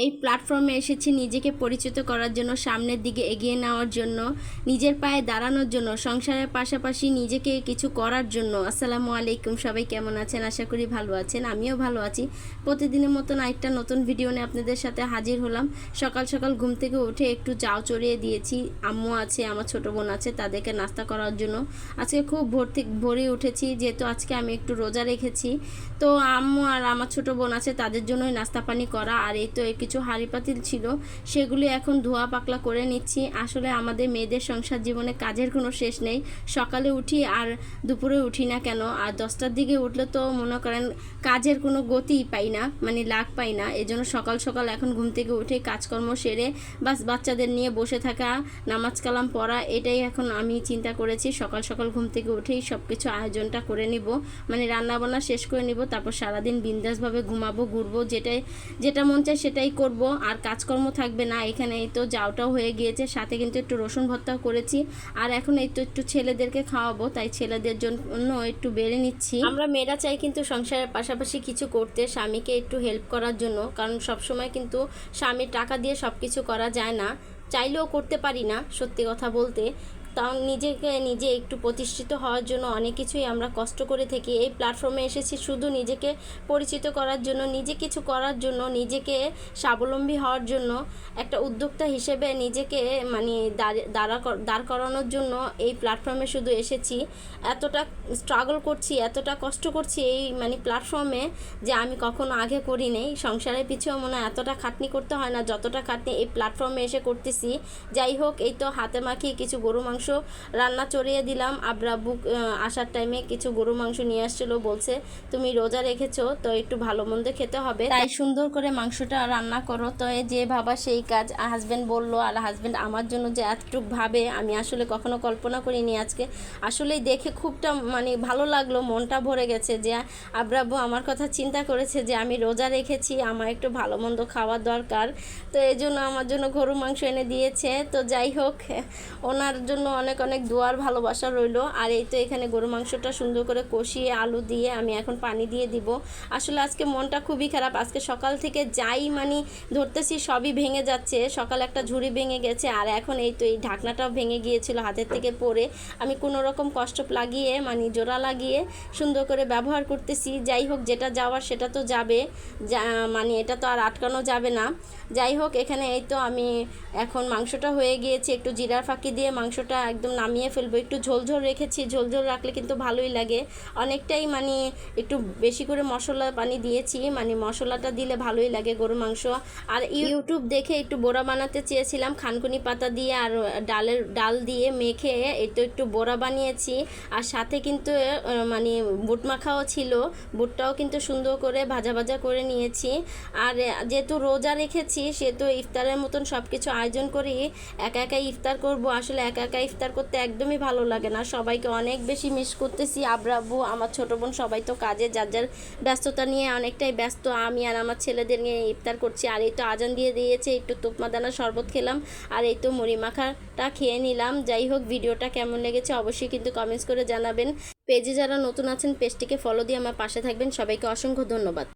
এই প্ল্যাটফর্মে এসেছি নিজেকে পরিচিত করার জন্য, সামনের দিকে এগিয়ে নেওয়ার জন্য, নিজের পায়ে দাঁড়ানোর জন্য, সংসারের পাশাপাশি নিজেকে কিছু করার জন্য। আসসালামু আলাইকুম, সবাই কেমন আছেন? আশা করি ভালো আছেন, আমিও ভালো আছি। প্রতিদিনের মতন একটা নতুন ভিডিও নিয়ে আপনাদের সাথে হাজির হলাম। সকাল সকাল ঘুম থেকে উঠে একটু চাও চড়িয়ে দিয়েছি। আম্মু আছে, আমার ছোট বোন আছে, তাদেরকে নাস্তা করার জন্য। আজকে খুব ভোরে উঠেছি, যেহেতু আজকে আমি একটু রোজা রেখেছি। তো আম্মু আর আমার ছোট বোন আছে, তাদের জন্যই নাস্তা পানি করা। আর এই তো কিছু হাঁড়ি পাতিল ছিল, সেগুলি এখন ধোয়া পাকলা করে নিচ্ছি। আসলে আমাদের মেয়েদের সংসার জীবনে কাজের কোনো শেষ নেই। সকালে উঠি আর দুপুরে উঠি না কেন, আর 10টার দিকে উঠলে তো মনে করেন কাজের কোনো গতিই পাই না, মানে লাগ পাই না। এজন্য সকাল সকাল এখন ঘুম থেকে উঠে কাজকর্ম সেরে বাস বাচ্চাদের নিয়ে বসে থাকা, নামাজ কালাম পড়া, এটাই এখন আমি চিন্তা করেছি। সকাল সকাল ঘুম থেকে উঠেই সব কিছু আয়োজনটা করে নিব, মানে রান্নাবান্না শেষ করে নিব। তারপর সারাদিন বিন্দাসভাবে ঘুমাবো, ঘুরবো, যেটা মন চায় সেটাই করব। আর কাজকর্ম থাকবে না। এখানে এই তো জাউটাও হয়ে গিয়েছে, সাথে কিন্তু একটু রসুন ভর্তাও করেছি। আর এখন এই তো একটু ছেলেদেরকে খাওয়াবো, তাই ছেলেদের জন্য একটু বেড়ে নিচ্ছি। আমরা মেয়েরা চাই কিন্তু সংসারের পাশাপাশি কিছু করতে, স্বামীকে একটু হেল্প করার জন্য। কারণ সবসময় কিন্তু স্বামীর টাকা দিয়ে সব কিছু করা যায় না, চাইলেও করতে পারি না সত্যি কথা বলতে। তাও নিজে একটু প্রতিষ্ঠিত হওয়ার জন্য অনেক কিছুই আমরা কষ্ট করে থাকি। এই প্ল্যাটফর্মে এসেছি শুধু নিজেকে পরিচিত করার জন্য, নিজে কিছু করার জন্য, নিজেকে স্বাবলম্বী হওয়ার জন্য, একটা উদ্যোক্তা হিসেবে নিজেকে মানে দাঁড় করানোর জন্য এই প্ল্যাটফর্মে শুধু এসেছি। এতটা স্ট্রাগল করছি, এতটা কষ্ট করছি এই মানে প্ল্যাটফর্মে, যে আমি কখনো আগে করি নেই। সংসারের পিছুও মনে হয় এতটা খাটনি করতে হয় না যতটা খাটনি এই প্ল্যাটফর্মে এসে করতেছি। যাই হোক, এই তো হাতে মাখিয়ে কিছু গরু মাংস রান্না চড়িয়ে দিলাম। আব্বু আসার টাইমে কিছু গরু মাংস নিয়ে আসছিলো, বলছে তুমি রোজা রেখেছো তো একটু ভালো মন্দ খেতে হবে, তাই সুন্দর করে মাংসটা রান্না করো। তো যে ভাবা সেই কাজ, হাজব্যান্ড বললো। আর হাজব্যান্ড আমার জন্য যে এতটুক ভাবে আমি আসলে কখনো কল্পনা করিনি। আজকে আসলেই দেখে খুবটা মানে ভালো লাগলো, মনটা ভরে গেছে যে আব্বু আমার কথা চিন্তা করেছে যে আমি রোজা রেখেছি, আমার একটু ভালো মন্দ খাওয়ার দরকার। তো এই জন্য আমার জন্য গরু মাংস এনে দিয়েছে। তো যাই হোক, ওনার জন্য অনেক অনেক দোয়ার ভালোবাসা রইলো। আর এই তো এখানে গরু মাংসটা সুন্দর করে কষিয়ে আলু দিয়ে আমি এখন পানি দিয়ে দিব। আসলে আজকে মনটা খুবই খারাপ। আজকে সকাল থেকে যাই মানে ধরতেছি সবই ভেঙে যাচ্ছে। সকাল একটা ঝুড়ি ভেঙে গেছে, আর এখন এই তো এই ঢাকনাটাও ভেঙে গিয়েছিল হাতের থেকে পড়ে। আমি কোনো রকম কষ্ট লাগিয়ে মানে জোড়া লাগিয়ে সুন্দর করে ব্যবহার করতেছি। যাই হোক, যেটা যাওয়ার সেটা তো যাবে, মানে এটা তো আর আটকানো যাবে না। যাই হোক, এখানে এই তো আমি এখন মাংসটা হয়ে গিয়েছে, একটু জিরার ফাঁকি দিয়ে মাংসটা একদম নামিয়ে ফেলবো। একটু ঝোলঝোল রেখেছি, ঝোলঝোল রাখলে কিন্তু ভালোই লাগে অনেকটাই। মানে একটু বেশি করে মশলা পানি দিয়েছি, মানে মশলাটা দিলে ভালোই লাগে গরু মাংস। আর ইউটিউব দেখে একটু বড়া বানাতে চেয়েছিলাম খানকুনি পাতা দিয়ে আর ডাল দিয়ে মেখে, এই তো একটু বড়া বানিয়েছি। আর সাথে কিন্তু মানে বুট মাখাও ছিল, বুটটাও কিন্তু সুন্দর করে ভাজা ভাজা করে নিয়েছি। আর যেহেতু রোজা রেখেছি, সেহেতু ইফতারের মতন সব কিছু আয়োজন করি। একা একাই ইফতার করব, আসলে একা একা ইফতার করতে একদমই ভালো লাগে না। সবাইকে অনেক বেশি মিস করতেছি। আব্বু, আমার ছোটো বোন সবাই তো কাজে যার যার ব্যস্ততা নিয়ে অনেকটাই ব্যস্ত। আমি আর আমার ছেলেদের নিয়ে ইফতার করছি। আর এই তো আজান দিয়ে দিয়েছে, একটু তোপমাদানা শরবত খেলাম, আর এই তো মুড়ি মাখাটা খেয়ে নিলাম। যাই হোক, ভিডিওটা কেমন লেগেছে অবশ্যই কিন্তু কমেন্টস করে জানাবেন। পেজে যারা নতুন আছেন পেজটিকে ফলো দিয়ে আমার পাশে থাকবেন। সবাইকে অসংখ্য ধন্যবাদ।